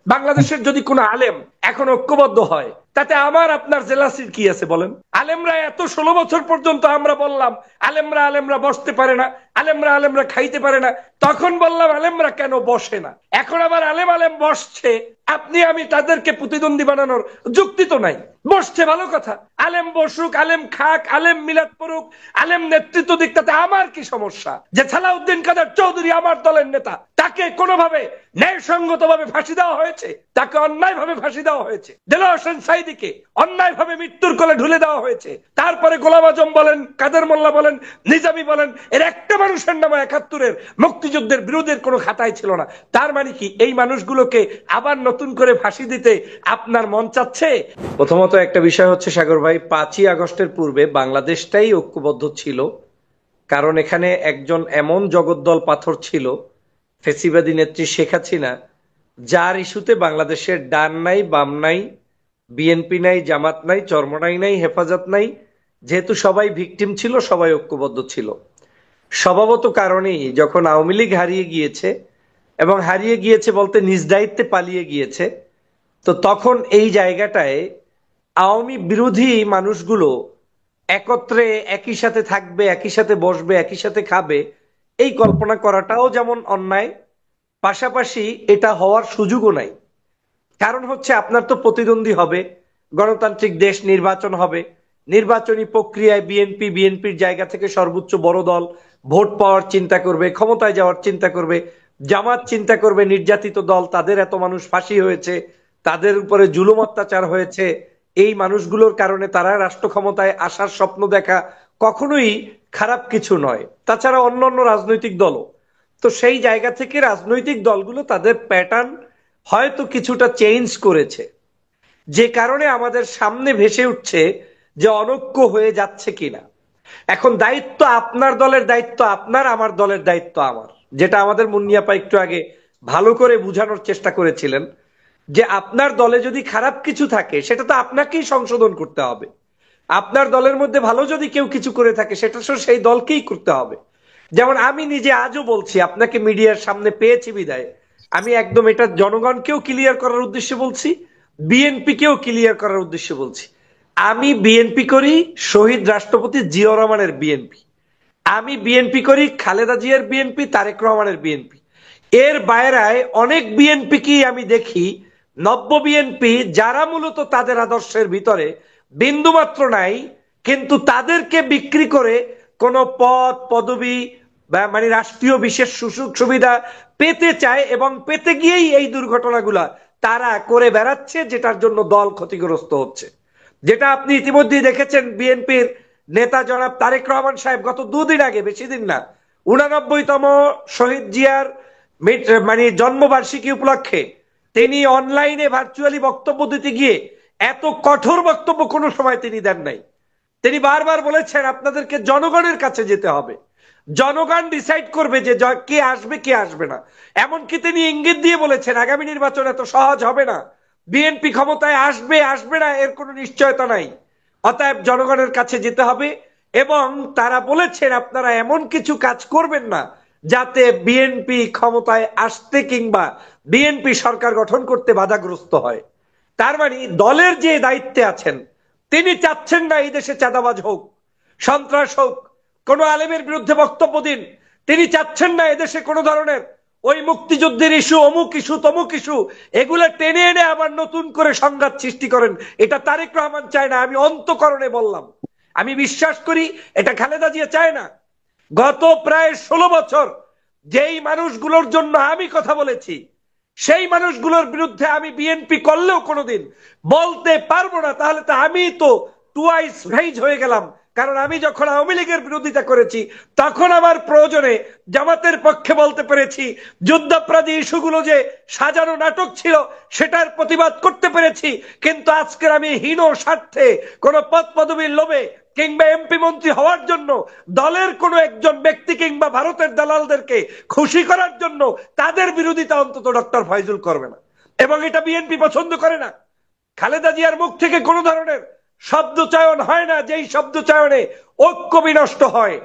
বাংলাদেশের যদি কোনো আলেম এখন ঐক্যবদ্ধ হয়, তাতে আমার আপনার জেলাসির কি আছে বলেন? আলেমরা এত 16 বছর পর্যন্ত আমরা বললাম আলেমরা আলেমরা বসতে পারে না, আলেমরা আলেমরা খাইতে পারে না, তখন বললাম আলেমরা কেন বসে না। এখন আবার আলেম আলেম বসছে, আপনি আমি তাদেরকে প্রতিদ্বন্দ্বী বানানোর যুক্তি তো নাই। বসছে ভালো কথা, আলেম বসুক, আলেম খাক, আলেম মিলাদ পড়ুক, আলেম নেতৃত্ব দিক, তাতে আমার কি সমস্যা? যে সালাউদ্দিন কাদের চৌধুরী আমার দলের নেতা, তাকে কোনোভাবে ন্যায়সঙ্গত ভাবে ফাঁসি দেওয়া হয়েছে, তাকে অন্যায় ভাবে ফাঁসি দেওয়া হয়েছে। দেলোয়ার হোসেন সাঈদীকে অন্যায় ভাবে মৃত্যুর কোলে ঢুলে দেওয়া হয়েছে। তারপরে গোলাম আজম বলেন, কাদের মোল্লা বলেন, নিজামী বলেন, এর একটা মানুষের নামে 71-এর মুক্তিযুদ্ধের বিরোধের কোনো খাতায় ছিল না। তার মানে কি এই মানুষগুলোকে আবার নতুন করে ফাঁসি দিতে আপনার মন চাচ্ছে? প্রথমত একটা বিষয় হচ্ছে সাগর ভাই, 5ই আগস্টের পূর্বে বাংলাদেশটাই ঐক্যবদ্ধ ছিল, কারণ এখানে একজন এমন জগদ্দল পাথর ছিল ফেসিবাদী নেত্রী শেখ হাসিনা, যার ইস্যুতে বাংলাদেশের ডান নাই, বাম নাই, বিএনপি নাই, জামাত নাই, চরমনাই নাই, হেফাজত নাই। যেহেতু সবাই ভিকটিম ছিল, সবাই ঐক্যবদ্ধ ছিল। স্বভাবত কারণেই যখন আওয়ামী লীগ হারিয়ে গিয়েছে, এবং হারিয়ে গিয়েছে বলতে নিজ দায়িত্বে পালিয়ে গিয়েছে, তো তখন এই জায়গাটায় আওয়ামী বিরোধী মানুষগুলো একত্রে একই সাথে থাকবে, একই সাথে বসবে, একই সাথে খাবে, এই কল্পনা করাটাও যেমন অন্যায়, পাশাপাশি এটা হওয়ার সুযোগও নাই। কারণ হচ্ছে আপনার তো প্রতিদ্বন্দ্বী হবে, গণতান্ত্রিক দেশ, নির্বাচন হবে, নির্বাচনী প্রক্রিয়ায় বিএনপির জায়গা থেকে সর্বোচ্চ বড় দল ভোট পাওয়ার চিন্তা করবে, ক্ষমতায় যাওয়ার চিন্তা করবে। জামাত চিন্তা করবে নির্যাতিত দল, তাদের এত মানুষ ফাঁসি হয়েছে, তাদের উপরে জুলুম অত্যাচার হয়েছে, এই মানুষগুলোর কারণে তারা রাষ্ট্র ক্ষমতায় আসার স্বপ্ন দেখা কখনোই খারাপ কিছু নয়। তাছাড়া অন্যান্য রাজনৈতিক দলও তো সেই জায়গা থেকে রাজনৈতিক দলগুলো তাদের প্যাটার্ন হয়তো কিছুটা চেঞ্জ করেছে, যে কারণে আমাদের সামনে ভেসে উঠছে যে অনৈক্য হয়ে যাচ্ছে কিনা। এখন দায়িত্ব আপনার দলের, দায়িত্ব আপনার, আমার দলের দায়িত্ব আমার, যেটা আমাদের মুন্নিয়াপা একটু আগে ভালো করে বুঝানোর চেষ্টা করেছিলেন, যে আপনার দলে যদি খারাপ কিছু থাকে সেটা তো আপনাকেই সংশোধন করতে হবে। আপনার দলের মধ্যে ভালো যদি কেউ কিছু করে থাকে সেটা তো সেই দলকেই করতে হবে। যেমন আমি নিজে আজও বলছি, আপনাকে মিডিয়ার সামনে পেয়েছি বিদায় আমি একদম এটা জনগণকেও ক্লিয়ার করার উদ্দেশ্যে বলছি, বিএনপি কেও ক্লিয়ার করার উদ্দেশ্যে বলছি। আমি বিএনপি করি শহীদ রাষ্ট্রপতি জিয়াউর রহমানের বিএনপি, আমি বিএনপি করি খালেদা জিয়ার বিএনপি, তারেক রহমানের বিএনপি। এর বাইরায় অনেক বিএনপি কি আমি দেখি, নব্য বিএনপি, যারা মূলত তাদের আদর্শের ভিতরে বিন্দুমাত্র নাই, কিন্তু তাদেরকে বিক্রি করে কোন পদ পদবি বা মানে রাষ্ট্রীয় বিশেষ সুযোগ সুবিধা পেতে চায়, এবং পেতে গিয়েই এই দুর্ঘটনাগুলা তারা করে বেড়াচ্ছে, যেটার জন্য দল ক্ষতিগ্রস্ত হচ্ছে। যেটা আপনি ইতিমধ্যেই দেখেছেন, বিএনপির নেতা জনাব তারেক রহমান সাহেব গত 2 দিন আগে, বেশি দিন না, 89তম শহীদ জিয়ার মানে জন্মবার্ষিকী উপলক্ষে তিনি অনলাইনে ভার্চুয়ালি বক্তব্য দিতে গিয়ে এত কঠোর বক্তব্য কোনো সময় তিনি দেন নাই। তিনি বারবার বলেছেন আপনাদেরকে জনগণের কাছে যেতে হবে, জনগণ ডিসাইড করবে যে কে আসবে কে আসবে না। এমনকি তিনি ইঙ্গিত দিয়ে বলেছেন আগামী নির্বাচন এত সহজ হবে না, বিএনপি ক্ষমতায় আসবে আসবে না এর কোনো নিশ্চয়তা নাই, অতএব জনগণের কাছে যেতে হবে। এবং তারা বলেছেন আপনারা এমন কিছু কাজ করবেন না যাতে বিএনপি ক্ষমতায় আসতে কিংবা বিএনপি সরকার গঠন করতে বাধাগ্রস্ত হয়। তার মানে দলের যে দায়িত্বে আছেন তিনি চাচ্ছেন না এই দেশে চাঁদাবাজ হোক, সন্ত্রাস হোক, কোন আলেমের বিরুদ্ধে বক্তব্য দিন। তিনি চাচ্ছেন না এদেশে কোনো ধরনের ওই মুক্তিযুদ্ধের ইস্যু, অমুক ইস্যু, তমুক ইস্যু, এগুলা টেনে এনে আবার নতুন করে সংঘাত সৃষ্টি করেন। এটা তারেক রহমান চায় না, আমি অন্তঃকরণে বললাম। আমি বিশ্বাস করি এটা খালেদা জিয়া চায় না। গত প্রায় 16 বছর যেই মানুষগুলোর জন্য আমি কথা বলেছি, সেই মানুষগুলোর বিরুদ্ধে আমি বিএনপি করলেও কোনোদিন বলতে পারবো না, তাহলে তো আমি তো টুয়াইস ভাইজ হয়ে গেলাম। কারণ আমি যখন আওয়ামী লীগের বিরোধিতা করেছি তখন আমার প্রয়োজনে জামাতের পক্ষে বলতে পেরেছি, যুদ্ধাপরাধী ইস্যুগুলো যে সাজানো নাটক ছিল সেটার প্রতিবাদ করতে পেরেছি। কিন্তু আজকের আমি হীন স্বার্থে কোন পদ পদবীর লোভে কিংবা এমপি মন্ত্রী হওয়ার জন্য দলের কোনো একজন ব্যক্তি কিংবা ভারতের দালালদেরকে খুশি করার জন্য তাদের বিরোধিতা অন্তত ডক্টর ফয়জুল করবে না, এবং এটা বিএনপি পছন্দ করে না। খালেদা জিয়ার মুখ থেকে কোনো ধরনের শব্দ চয়ন হয় না যেই শব্দ চয়নে ঐক্য বিনষ্ট হয়।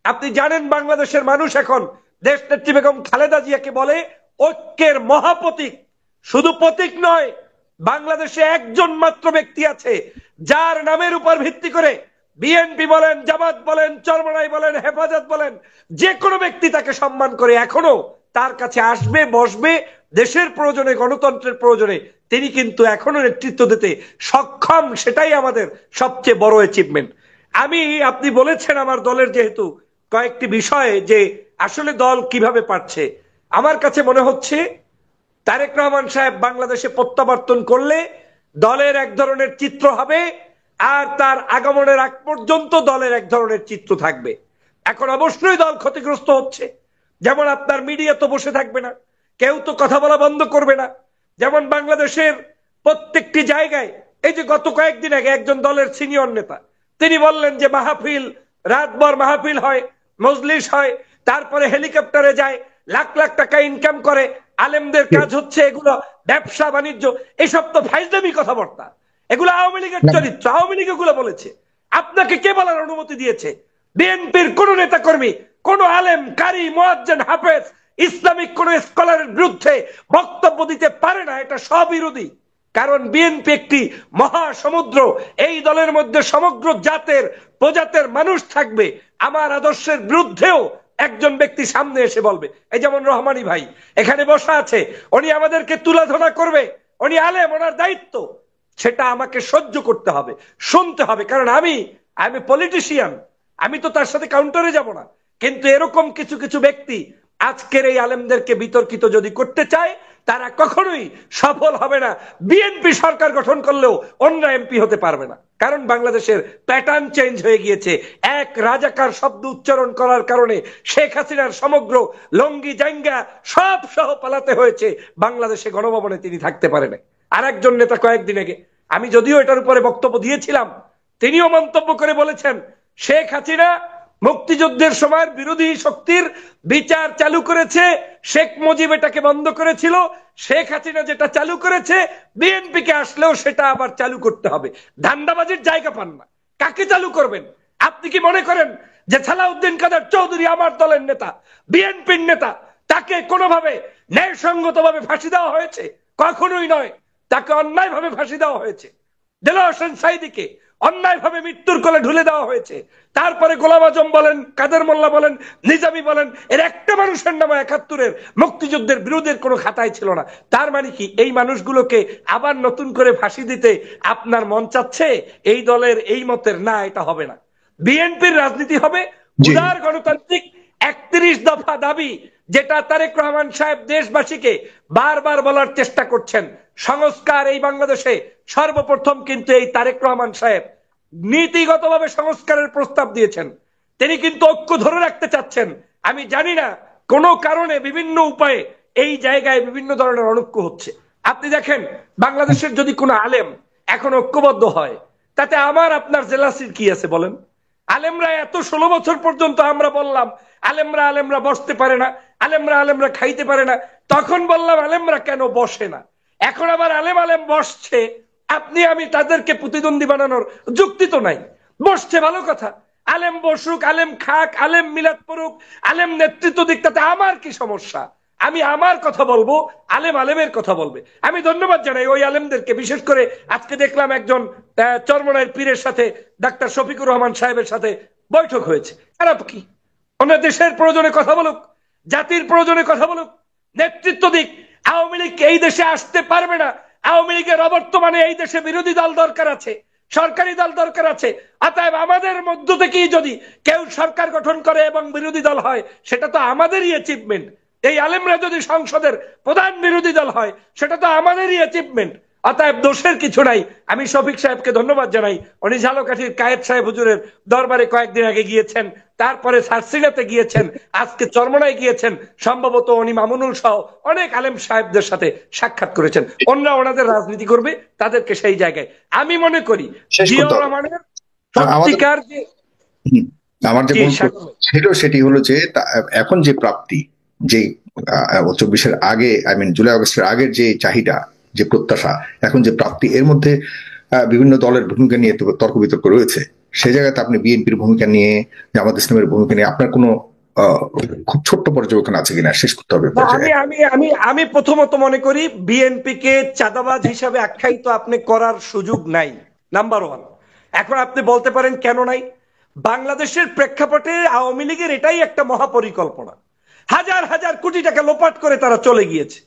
আপনি জানেন বাংলাদেশের মানুষ এখন দেশনেত্রী বেগম খালেদা জিয়াকে বলে ঐক্যের মহাপতিক। শুধু প্রতীক নয়, বাংলাদেশে একজন মাত্র ব্যক্তি আছে যার নামের উপর ভিত্তি করে বিএনপি বলেন, জামাত বলেন, চরমনাই বলেন, হেফাজত বলেন, যে কোনো ব্যক্তি তাকে সম্মান করে এখনো তার কাছে আসবে, বসবে, দেশের প্রয়োজনে, গণতন্ত্রের প্রয়োজনে তিনি কিন্তু এখনো নেতৃত্ব দিতে সক্ষম। সেটাই আমাদের সবচেয়ে বড় অ্যাচিভমেন্ট। আপনি বলেছেন আমার দলের যেহেতু কয়েকটি বিষয়ে যে আসলে দল কিভাবে পারছে, আমার কাছে মনে হচ্ছে তারেক রহমান সাহেব বাংলাদেশে প্রত্যাবর্তন করলে দলের এক ধরনের চিত্র হবে, আর তার আগমনের আগ পর্যন্ত দলের এক ধরনের চিত্র থাকবে। এখন অবশ্যই দল ক্ষতিগ্রস্ত হচ্ছে, যেমন আপনার মিডিয়া তো বসে থাকবে না, কেউ তো কথা বলা বন্ধ করবে না। যেমন বাংলাদেশের প্রত্যেকটি জায়গায়, এই যে গত কয়েকদিন আগে একজন দলের সিনিয়র নেতা তিনি বললেন যে মাহফিল, রাতভর মাহফিল হয়, মজলিস হয়, তারপরে হেলিকপ্টারে যায়, লাখ লাখ টাকা ইনকাম করে, আলেমদের কাজ হচ্ছে এগুলো ব্যবসা বাণিজ্য। এসব তো ফাইজলামি কথাবার্তা, এগুলো আওয়ামী লীগের চরিত্র, আওয়ামী লীগ এগুলো বলেছে। আপনাকে কে বলার অনুমতি দিয়েছে? বিএনপির কোন নেতা কর্মী, কোন আলেম, কারি, মুয়াজ্জিন, হাফেজ, ইসলামিক কোন স্কলারের বিরুদ্ধে বক্তব্য দিতে পারে না। এটা স্ববিরোধী। কারণ বিএনপি একটি মহাসমুদ্র, এই দলের মধ্যে সমগ্র জাতের প্রজাতের মানুষ থাকবে। আমার আদর্শের বিরুদ্ধেও একজন ব্যক্তি সামনে এসে বলবে, এই যেমন রহমানী ভাই এখানে বসা আছে, উনি আমাদেরকে তুলাধনা করবে, উনি আলেম, ওনার দায়িত্ব, সেটা আমাকে সহ্য করতে হবে, শুনতে হবে। কারণ আমি পলিটিশিয়ান, আমি তো তার সাথে কাউন্টারে যাব না। কিন্তু এরকম কিছু কিছু ব্যক্তি আজকের এই আলেমদেরকে বিতর্কিত যদি করতে চায়, তারা কখনোই সফল হবে না। বিএনপি সরকার গঠন করলেও অন্য এমপি হতে পারবে না। কারণ বাংলাদেশের প্যাটার্ন চেঞ্জ হয়ে গিয়েছে। এক রাজাকার শব্দ উচ্চারণ করার কারণে শেখ হাসিনার সমগ্র লঙ্গি জাঙ্গা সব সহ পালাতে হয়েছে। বাংলাদেশে গণভবনে তিনি থাকতে পারেন। আর একজন নেতা কয়েকদিন আগে, আমি যদিও এটার উপরে বক্তব্য দিয়েছিলাম, তিনিও মন্তব্য করে বলেছেন শেখ হাসিনা মুক্তিযুদ্ধের সময় বিরোধী শক্তির বিচার চালু করেছে, শেখ মুজিব এটাকে বন্ধ করেছিল, শেখ হাসিনা যেটা চালু করেছে বিএনপি কে আসলেও সেটা আবার চালু করতে হবে। ধান্দাবাজির জায়গা পান না, কাকে চালু করবেন? আপনি কি মনে করেন যে সালাউদ্দিন কাদের চৌধুরী আমার দলের নেতা, বিএনপির নেতা, তাকে কোনোভাবে ন্যায়সঙ্গতভাবে ফাঁসি দেওয়া হয়েছে? কখনোই নয়। তাকে অন্যায়ভাবে ফাঁসি দেওয়া হয়েছে। দেলোয়ার হোসেন সাঈদীকে অন্যায়ভাবে মৃত্যুর কোলে ঢুলে দেওয়া হয়েছে। তারপরে গোলাম আজম বলেন, কাদের মোল্লা বলেন, নিজামী বলেন, এর একটা মানুষের নামে ৭১-এর মুক্তিযুদ্ধের বিরোধের কোনো খাতায় ছিল না। তার মানে কি এই মানুষগুলোকে আবার নতুন করে ফাঁসি দিতে আপনার মন চাচ্ছে? এই দলের এই মতের না, এটা হবে না। বিএনপির রাজনীতি হবে উদার গণতান্ত্রিক ৩১ দফা দাবি, যেটা তারেক রহমান সাহেব দেশবাসীকে বারবার বলার চেষ্টা করছেন। সংস্কার এই বাংলাদেশে সর্বপ্রথম কিন্তু এই তারেক রহমান সাহেব নীতিগতভাবে সংস্কারের প্রস্তাব দিয়েছেন। তিনি কিন্তু ঐক্য ধরে রাখতে চাচ্ছেন। আমি জানি না কোন কারণে বিভিন্ন উপায়ে এই জায়গায় বিভিন্ন ধরনের অনৈক্য হচ্ছে। আপনি দেখেন বাংলাদেশের যদি কোনো আলেম এখন ঐক্যবদ্ধ হয়, তাতে আমার আপনার জেলাসির কি আছে বলেন? আলেমরা এত ১৬ বছর পর্যন্ত আমরা বললাম আলেমরা বসতে পারে না, আলেমরা খাইতে পারে না। তখন বললাম আলেমরা কেন বসে না। এখন আবার আলেম বসছে। আপনি আমি তাদেরকে প্রতিদ্বন্দ্বী বানানোর যুক্তি তো নাই। বসছে ভালো কথা, আলেম বসুক, আলেম খাক, আলেম মিলাদ পড়ুক, আলেম নেতৃত্ব দিক, তাতে আমার কি সমস্যা? আমি আমার কথা বলবো, আলেমের কথা বলবে। আমি ধন্যবাদ জানাই ওই আলেমদেরকে। বিশেষ করে আজকে দেখলাম একজন চরমনাইয়ের পীরের সাথে ডাক্তার শফিকুর রহমান সাহেবের সাথে বৈঠক হয়েছে। খারাপ কি? ওনার দেশের প্রয়োজনে কথা বলুক, জাতির প্রয়োজনে কথা বলুক, নেতৃত্ব দিক। আওয়ামী লীগ এই দেশে আসতে পারবে না। আওয়ামী লীগের অবর্তমানে এই দেশে বিরোধী দল দরকার আছে, সরকারি দল দরকার আছে। অতএব আমাদের মধ্য থেকেই যদি কেউ সরকার গঠন করে এবং বিরোধী দল হয়, সেটা তো আমাদেরই অ্যাচিভমেন্ট। এই আলেমরা যদি সংসদের প্রধান বিরোধী দল হয়, সেটা তো আমাদেরই অ্যাচিভমেন্ট। অতএব দোষের কিছু নাই। আমি শফিক সাহেবকে ধন্যবাদ জানাই। উনি ঝালকাঠির কায়েদ সাহেব হুজুরের দরবারে কয়েকদিন আগে গিয়েছেন, তারপরে সারসিনাতে গিয়েছেন, আজকে চরমনায় গিয়েছেন। সম্ভবত উনি মামুনুল সহ অনেক আলেম সাহেবদের সাথে সাক্ষাৎ করেছেন। অন্যরা ওনাদের রাজনীতি করবে, তাদেরকে সেই জায়গায় আমি মনে করি জিয়াউর রহমানের সত্যিকার যে আমার যে ছিল সেটি হলো যে এখন যে প্রাপ্তি, যে ২৪-এর আগে, জুলাই আগস্টের আগের যে চাহিদা, যে প্রত্যাশা, এখন যে প্রাপ্তি, এর মধ্যে বিভিন্ন দলের ভূমিকা নিয়ে তর্ক বিতর্ক রয়েছে। সেই জায়গাতে আপনি বিএনপির ভূমিকা নিয়ে, জামাত ইসলামের ভূমিকা নিয়ে আপনার কোনো খুব ছোট্ট পর্যবেক্ষণ আছে কিনা শেষ করতে হবে। আমি প্রথমত মনে করি বিএনপি কে চাঁদাবাজ হিসাবে আখ্যায়িত আপনি করার সুযোগ নাই, নাম্বার ওয়ান। এখন আপনি বলতে পারেন কেন নাই? বাংলাদেশের প্রেক্ষাপটে আওয়ামী লীগের এটাই একটা মহাপরিকল্পনা, হাজার হাজার কোটি টাকা লোপাট করে তারা চলে গিয়েছে।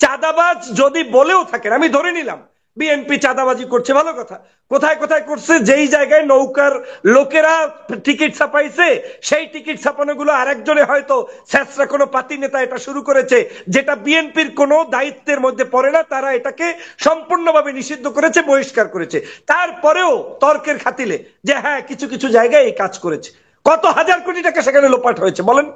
চাঁদাবাজ যদি বলেও থাকেন, আমি ধরে নিলাম বিএনপি চাঁদাবাজি করছে, ভালো কথা। কোথায় কোথায় করছে? যেই জায়গায় নৌকার লোকেরা টিকিট ছাপাইছে, সেই টিকিট ছাপানোগুলো আরেকজনে হয়তো স্যাঁচরা কোনো পাতি নেতা এটা শুরু করেছে, যেটা বিএনপির কোনো দায়িত্বের মধ্যে পড়ে না, তারা এটাকে সম্পূর্ণভাবে নিষিদ্ধ করেছে, বহিষ্কার করেছে। তারপরেও তর্কের খাতিলে যে হ্যাঁ কিছু কিছু জায়গায় এই কাজ করেছে, কত হাজার কোটি টাকা সেখানে লোপাট হয়েছে বলেন?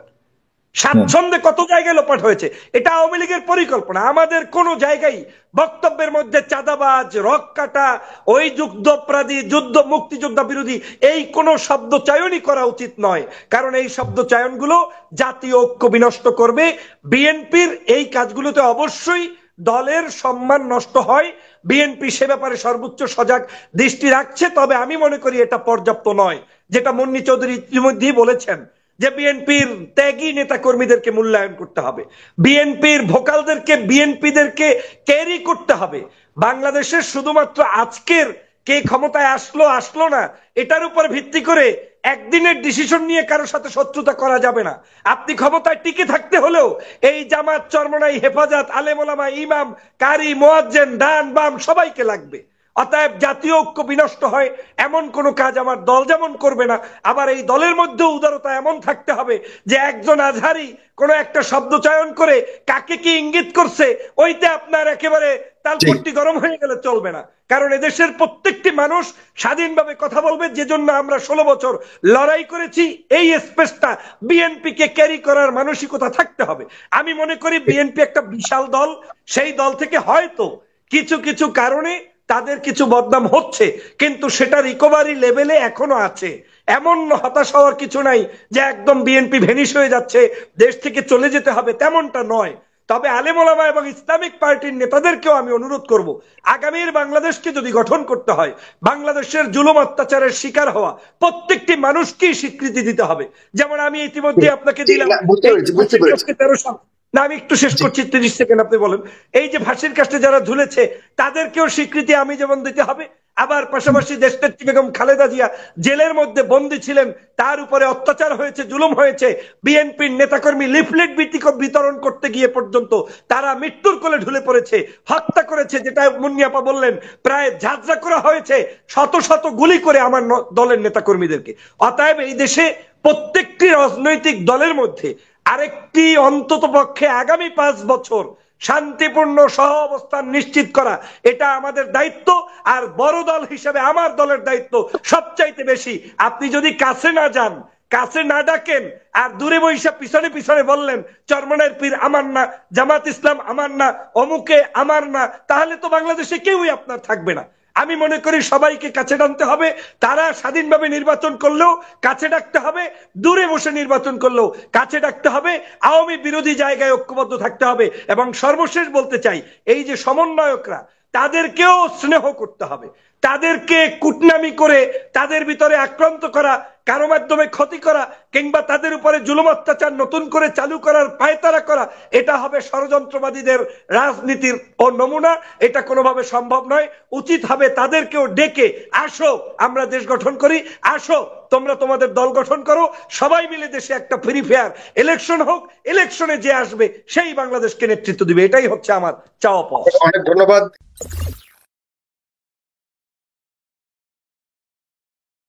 স্বাচ্ছন্দ্যে কত জায়গায় লোপাট হয়েছে? এটা আওয়ামী লীগের পরিকল্পনা। আমাদের কোন জায়গায় বক্তব্যের মধ্যে চাঁদাবাজ, রক কাটা, ওই যুদ্ধপরাধী, যুদ্ধ মুক্তিযোদ্ধা বিরোধী এই কোন শব্দ চয়নই করা উচিত নয়, কারণ এই শব্দ চয়নগুলো জাতীয় ঐক্য বিনষ্ট করবে। বিএনপির এই কাজগুলোতে অবশ্যই দলের সম্মান নষ্ট হয়, বিএনপি সে ব্যাপারে সর্বোচ্চ সজাগ দৃষ্টি রাখছে। তবে আমি মনে করি এটা পর্যাপ্ত নয়, যেটা মুন্নী চৌধুরী ইতিমধ্যেই বলেছেন যে বিএনপির ত্যাগী নেতা কর্মীদেরকে মূল্যায়ন করতে হবে, বিএনপির ভোকালদেরকে, বিএনপিদেরকে ক্যারি করতে হবে। বাংলাদেশের শুধুমাত্র আজকের কে ক্ষমতায় আসলো আসলো না এটার উপর ভিত্তি করে একদিনের ডিসিশন নিয়ে কারোর সাথে শত্রুতা করা যাবে না। আপনি ক্ষমতায় টিকে থাকতে হলেও এই জামাত, চরমনাই, হেফাজত, আলেম ওলামা, ইমাম, কারি, মুয়াজ্জিন, ডান বাম সবাইকে লাগবে। অতএব জাতীয় ঐক্য বিনষ্ট হয় এমন কোন কাজ আমার দল যেমন করবে না, আবার এই দলের মধ্যে উদারতা এমন থাকতে হবে যে একজন আজহারি কোন একটা শব্দ চয়ন করে কাকে কি ইঙ্গিত করছে ওইতে আপনার একেবারে তালপট্টি গরম হয়ে গেলে চলবে না। কারণ এদেশের প্রত্যেকটি মানুষ স্বাধীনভাবে কথা বলবে, যে জন্য আমরা 16 বছর লড়াই করেছি। এই স্পেসটা বিএনপি কে ক্যারি করার মানসিকতা থাকতে হবে। আমি মনে করি বিএনপি একটা বিশাল দল, সেই দল থেকে হয়তো কিছু কিছু কারণে তাদের কিছু বদনাম হচ্ছে, কিন্তু সেটা রিকভারি লেভেলে এখনো আছে। এমন হতাশ হওয়ার কিছু নাই যে একদম বিএনপি ভেনিশ হয়ে যাচ্ছে, দেশ থেকে চলে যেতে হবে, তেমনটা নয়। তবে আলেম ওলামা এবং ইসলামিক পার্টির নেতাদেরকেও আমি অনুরোধ করব, আগামীর বাংলাদেশকে যদি গঠন করতে হয়, বাংলাদেশের জুলুম অত্যাচারের শিকার হওয়া প্রত্যেকটি মানুষকেই স্বীকৃতি দিতে হবে। যেমন আমি ইতিমধ্যে আপনাকে দিলাম, না আমি একটু শেষ করছি, 30 সেকেন্ড আপনি বলেন। এই যে ফাঁসির কাস্টে যারা ঝুলেছে তাদেরকেও স্বীকৃতি আমি যেমন দিতে হবে, আবার পাশাপাশি দেশনেত্রী বেগম খালেদা জিয়া জেলের মধ্যে বন্দী ছিলেন, তার উপরে অত্যাচার হয়েছে, জুলুম হয়েছে, বিএনপির নেতাকর্মী লিফলেট বিতরণ করতে গিয়ে পর্যন্ত তারা মৃত্যুর কোলে ঢুলে পড়েছে, হত্যা করেছে, যেটা মুন্নিয়াপা বললেন প্রায় ঝাঁঝরা করা হয়েছে, শত শত গুলি করে আমার দলের নেতাকর্মীদেরকে। অতএব এই দেশে প্রত্যেকটি রাজনৈতিক দলের মধ্যে আরেকটি অন্তত পক্ষে আগামী 5 বছর শান্তিপূর্ণ সহ অবস্থান নিশ্চিত করা, এটা আমাদের দায়িত্ব। আর বড় দল হিসেবে আমার দলের দায়িত্ব সবচাইতে বেশি। আপনি যদি কাছে না যান, কাছে না ডাকেন, আর দূরে বৈশা পিছনে পিছনে বললেন চরমনের পীর আমার না, জামাত ইসলাম আমার না, অমুকে আমার না, তাহলে তো বাংলাদেশে কেউই আপনার থাকবে না। আমি মনে করি সবাইকে কাছে টানতে হবে, তারা স্বাধীনভাবে নির্বাচন করলেও কাছে ডাকতে হবে, দূরে বসে নির্বাচন করলেও কাছে ডাকতে হবে, আওয়ামী বিরোধী জায়গায় ঐক্যবদ্ধ থাকতে হবে। এবং সর্বশেষ বলতে চাই, এই যে সমন্বয়করা, তাদেরকেও স্নেহ করতে হবে। তাদেরকে কুটনামি করে তাদের ভিতরে আক্রান্ত করা, কারো মাধ্যমে ক্ষতি করা, কিংবা তাদের উপরে জুলুম অত্যাচার নতুন করে চালু করার পায়তারা করা, এটা হবে ষড়যন্ত্রবাদীদের রাজনীতির ও নমুনা। এটা কোনোভাবে সম্ভব নয়। উচিত হবে তাদেরকেও ডেকে, আসো আমরা দেশ গঠন করি, আসো তোমরা তোমাদের দল গঠন করো, সবাই মিলে দেশে একটা ফ্রি ফেয়ার ইলেকশন হোক, ইলেকশনে যে আসবে সেই বাংলাদেশকে নেতৃত্ব দিবে। এটাই হচ্ছে আমার চাওয়া পাওয়া। অনেক ধন্যবাদ।